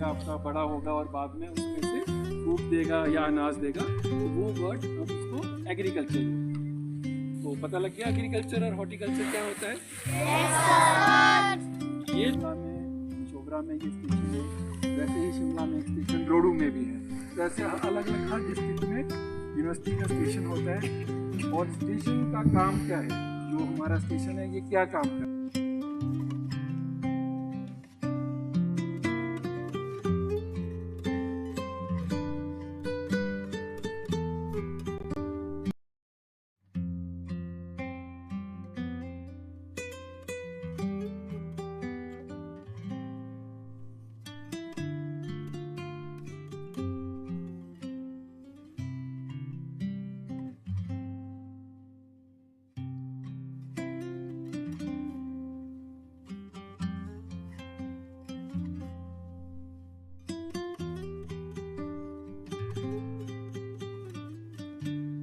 जाएगा आपका, बड़ा होगा और बाद में उसमें से फ्रूट देगा या अनाज देगा, तो वो वर्ड हम उसको एग्रीकल्चर। तो पता लग गया एग्रीकल्चर और हॉर्टिकल्चर क्या होता है? ये शोबरा में ये स्टेशन है, वैसे ही शिमला में एक स्टेशन रोडू में भी है। तो ऐसे अलग अलग हर डिस्ट्रिक्ट में यूनिवर्सिटी का स्टेशन होता है। और स्टेशन का काम क्या है? जो हमारा स्टेशन है ये क्या काम करता है?